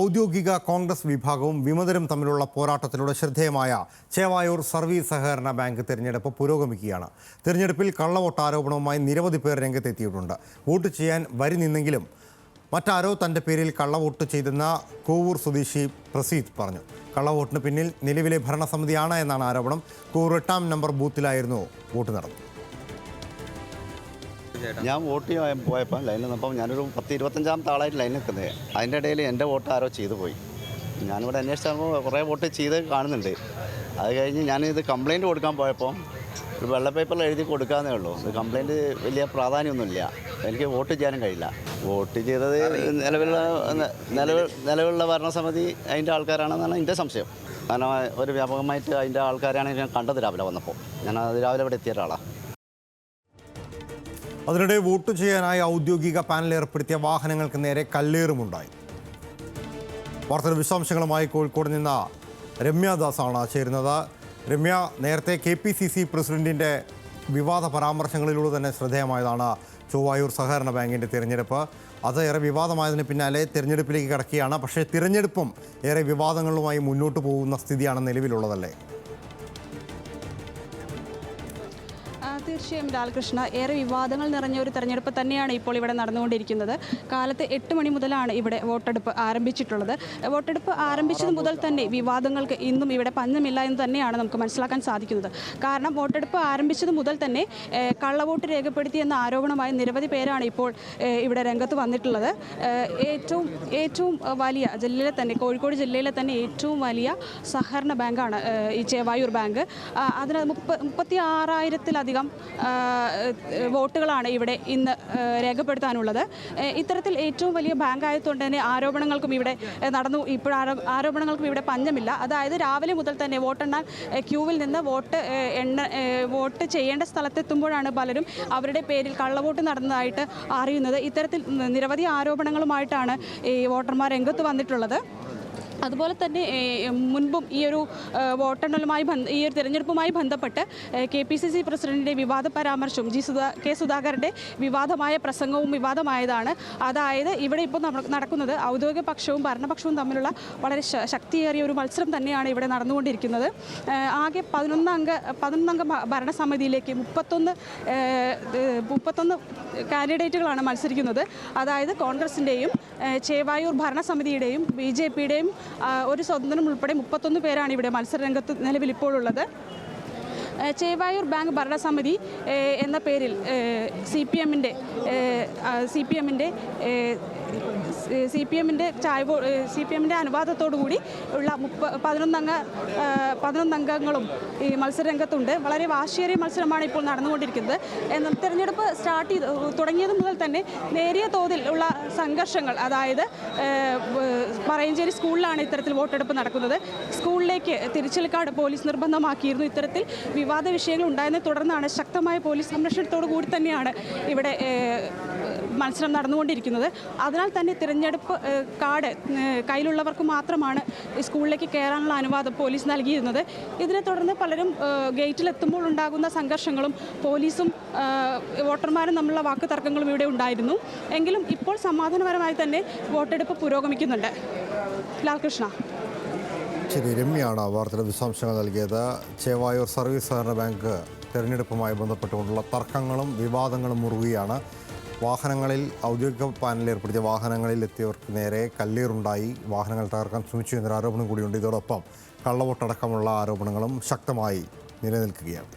ഔദ്യോഗിക കോൺഗ്രസ് വിഭാഗവും വിമതരും തമ്മിലുള്ള പോരാട്ടത്തിലൂടെ ശ്രദ്ധേയമായ ചേവായൂർ സർവീസ് സഹകരണ ബാങ്ക് തെരഞ്ഞെടുപ്പ് പുരോഗമിക്കുകയാണ്. തെരഞ്ഞെടുപ്പിൽ കള്ളവോട്ട് ആരോപണവുമായി നിരവധി പേർ രംഗത്തെത്തിയിട്ടുണ്ട്. വോട്ട് ചെയ്യാൻ വരി നിന്നെങ്കിലും മറ്റാരോ തൻ്റെ പേരിൽ കള്ളവോട്ട് ചെയ്തെന്ന കോവൂർ സ്വദേശി പ്രസീദ് പറഞ്ഞു. കള്ളവോട്ടിന് പിന്നിൽ നിലവിലെ ഭരണസമിതിയാണ് എന്നാണ് ആരോപണം. കോവൂർ 8-ാം നമ്പർ ബൂത്തിലായിരുന്നു വോട്ട് നടന്നത്. ഞാൻ വോട്ട് ചെയ്യാൻ പോയപ്പോൾ ലൈനിൽ നിന്നപ്പോൾ ഞാനൊരു 10-25 ആളായിട്ട് ലൈനിൽ നിൽക്കുന്നത്. അതിൻ്റെ ഇടയിൽ എൻ്റെ വോട്ട് ആരോ ചെയ്തു പോയി. ഞാനിവിടെ അന്വേഷിച്ചപ്പോൾ കുറേ വോട്ട് ചെയ്ത് കാണുന്നുണ്ട്. അത് കഴിഞ്ഞ് ഞാനിത് കംപ്ലയിൻറ്റ് കൊടുക്കാൻ പോയപ്പോൾ ഒരു വെള്ള പേപ്പറിൽ എഴുതി കൊടുക്കാമെന്നേ ഉള്ളൂ. ഇത് കംപ്ലയിൻറ്റ് വലിയ പ്രാധാന്യമൊന്നുമില്ല. എനിക്ക് വോട്ട് ചെയ്യാനും കഴിയില്ല. വോട്ട് ചെയ്തത് നിലവിലുള്ള ഭരണസമിതി അതിൻ്റെ ആൾക്കാരാണെന്നാണ് എൻ്റെ സംശയം. കാരണം ഒരു വ്യാപകമായിട്ട് അതിൻ്റെ ആൾക്കാരാണ് ഞാൻ കണ്ടത് രാവിലെ വന്നപ്പോൾ. ഞാൻ രാവിലെ ഇവിടെ എത്തിയ ഒരാളാണ്. അതിനിടെ വോട്ട് ചെയ്യാനായി ഔദ്യോഗിക പാനൽ ഏർപ്പെടുത്തിയ വാഹനങ്ങൾക്ക് നേരെ കല്ലേറുമുണ്ടായി. വാർത്തയുടെ വിശദാംശങ്ങളുമായി കോഴിക്കോട് നിന്ന് രമ്യാദാസാണ് ചേരുന്നത്. രമ്യ, നേരത്തെ KPCC പ്രസിഡന്റിൻ്റെ വിവാദ പരാമർശങ്ങളിലൂടെ തന്നെ ശ്രദ്ധേയമായതാണ് ചൊവ്വായൂർ സഹകരണ ബാങ്കിൻ്റെ തിരഞ്ഞെടുപ്പ്. അത് ഏറെ വിവാദമായതിന് പിന്നാലെ തിരഞ്ഞെടുപ്പിലേക്ക് കടക്കുകയാണ്. പക്ഷേ തിരഞ്ഞെടുപ്പും ഏറെ വിവാദങ്ങളുമായി മുന്നോട്ട് പോകുന്ന സ്ഥിതിയാണ് നിലവിലുള്ളതല്ലേ? തീർച്ചയായും ലാൽകൃഷ്ണ, ഏറെ വിവാദങ്ങൾ നിറഞ്ഞ ഒരു തെരഞ്ഞെടുപ്പ് തന്നെയാണ് ഇപ്പോൾ ഇവിടെ നടന്നുകൊണ്ടിരിക്കുന്നത്. കാലത്ത് 8 മണി മുതലാണ് ഇവിടെ വോട്ടെടുപ്പ് ആരംഭിച്ചിട്ടുള്ളത്. വോട്ടെടുപ്പ് ആരംഭിച്ചത് മുതൽ തന്നെ വിവാദങ്ങൾക്ക് ഇന്നും ഇവിടെ പഞ്ഞമില്ല എന്ന് തന്നെയാണ് നമുക്ക് മനസ്സിലാക്കാൻ സാധിക്കുന്നത്. കാരണം വോട്ടെടുപ്പ് ആരംഭിച്ചത് മുതൽ തന്നെ കള്ളവോട്ട് രേഖപ്പെടുത്തിയെന്ന ആരോപണമായി നിരവധി പേരാണ് ഇപ്പോൾ ഇവിടെ രംഗത്ത് വന്നിട്ടുള്ളത്. ഏറ്റവും വലിയ ജില്ലയിലെ തന്നെ, കോഴിക്കോട് ജില്ലയിലെ തന്നെ ഏറ്റവും വലിയ സഹകരണ ബാങ്കാണ് ഈ ചേവായൂർ ബാങ്ക്. അതിന് 36,000-ത്തിലധികം വോട്ടുകളാണ് ഇവിടെ ഇന്ന് രേഖപ്പെടുത്താനുള്ളത്. ഇത്തരത്തിൽ ഏറ്റവും വലിയ ബാങ്ക് ആയതുകൊണ്ട് തന്നെ ആരോപണങ്ങൾക്കും ഇവിടെ ആരോപണങ്ങൾക്കും ഇവിടെ പഞ്ഞമില്ല. അതായത് രാവിലെ മുതൽ തന്നെ വോട്ടെണ്ണാൻ ക്യൂവിൽ നിന്ന് വോട്ട് ചെയ്യേണ്ട സ്ഥലത്തെത്തുമ്പോഴാണ് പലരും അവരുടെ പേരിൽ കള്ളവോട്ട് നടന്നതായിട്ട് അറിയുന്നത്. ഇത്തരത്തിൽ നിരവധി ആരോപണങ്ങളുമായിട്ടാണ് ഈ വോട്ടർമാർ രംഗത്ത് വന്നിട്ടുള്ളത്. അതുപോലെ തന്നെ മുൻപും ഈ ഒരു വോട്ടെണ്ണലുമായി ഈ ഒരു തിരഞ്ഞെടുപ്പുമായി ബന്ധപ്പെട്ട് KPCC പ്രസിഡന്റിൻ്റെ വിവാദ പരാമർശവും കെ സുധാകരൻ്റെ വിവാദമായ പ്രസംഗവും വിവാദമായതാണ്. അതായത് ഇവിടെ ഇപ്പോൾ നടക്കുന്നത് ഔദ്യോഗിക പക്ഷവും ഭരണപക്ഷവും തമ്മിലുള്ള വളരെ ശക്തിയേറിയ ഒരു മത്സരം തന്നെയാണ് ഇവിടെ നടന്നുകൊണ്ടിരിക്കുന്നത്. ആകെ 11 ഭരണസമിതിയിലേക്ക് 31 കാൻഡിഡേറ്റുകളാണ് മത്സരിക്കുന്നത്. അതായത് കോൺഗ്രസിൻ്റെയും ചേവായൂർ ഭരണസമിതിയുടെയും BJPയുടെയും ഒരു സ്വതന്ത്രം ഉൾപ്പെടെ 31 പേരാണ് ഇവിടെ മത്സരരംഗത്ത് നിലവിൽ ഇപ്പോൾ ഉള്ളത്. ചേവായൂർ ബാങ്ക് ഭരണസമിതി എന്ന പേരിൽ സി പി എമ്മിൻ്റെ അനുവാദത്തോടുകൂടി ഉള്ള 11 അംഗങ്ങളും ഈ മത്സരരംഗത്തുണ്ട്. വളരെ വാശിയേറിയ മത്സരമാണ് ഇപ്പോൾ നടന്നുകൊണ്ടിരിക്കുന്നത്. എന്നാൽ തിരഞ്ഞെടുപ്പ് തുടങ്ങിയത് മുതൽ തന്നെ നേരിയ തോതിൽ ഉള്ള സംഘർഷങ്ങൾ, അതായത് പറയഞ്ചേരി സ്കൂളിലാണ് ഇത്തരത്തിൽ വോട്ടെടുപ്പ് നടക്കുന്നത്. സ്കൂളിലേക്ക് തിരിച്ചൽക്കാട് പോലീസ് നിർബന്ധമാക്കിയിരുന്നു. ഇത്തരത്തിൽ വിവാദ വിഷയങ്ങൾ ഉണ്ടായതിനെ തുടർന്നാണ് ശക്തമായ പോലീസ് സംരക്ഷണത്തോടു കൂടി തന്നെയാണ് ഇവിടെ മത്സരം നടന്നുകൊണ്ടിരിക്കുന്നത്. അതിനാൽ തന്നെ തിരഞ്ഞെടുപ്പ് കാർഡ് കയ്യിലുള്ളവർക്ക് മാത്രമാണ് സ്കൂളിലേക്ക് കയറാനുള്ള അനുവാദം പോലീസ് നൽകിയിരുന്നത്. ഇതിനെ തുടർന്ന് പലരും ഗേറ്റിലെത്തുമ്പോൾ ഉണ്ടാകുന്ന സംഘർഷങ്ങളും പോലീസും വോട്ടർമാരും തമ്മിലുള്ള വാക്ക് തർക്കങ്ങളും ഇവിടെ ഉണ്ടായിരുന്നു. എങ്കിലും ഇപ്പോൾ സമാധാനപരമായി തന്നെ വോട്ടെടുപ്പ് പുരോഗമിക്കുന്നുണ്ട്. ലാൽകൃഷ്ണ. ശരി, രമ്യാണ് വാർത്തയുടെ വിശദാംശങ്ങൾ നൽകിയത്. ചേവായൂർ സർവീസ് സഹകരണ ബാങ്ക് തെരഞ്ഞെടുപ്പുമായി ബന്ധപ്പെട്ടുകൊണ്ടുള്ള തർക്കങ്ങളും വിവാദങ്ങളും മുറുകുകയാണ്. വാഹനങ്ങളിൽ ഔദ്യോഗിക പാനൽ ഏർപ്പെടുത്തിയ വാഹനങ്ങളിൽ എത്തിയവർക്ക് നേരെ കല്ലേറുണ്ടായി, വാഹനങ്ങൾ തകർക്കാൻ ശ്രമിച്ചു എന്നൊരു ആരോപണം കൂടിയുണ്ട്. ഇതോടൊപ്പം കള്ളവോട്ടടക്കമുള്ള ആരോപണങ്ങളും ശക്തമായി നിലനിൽക്കുകയാണ്.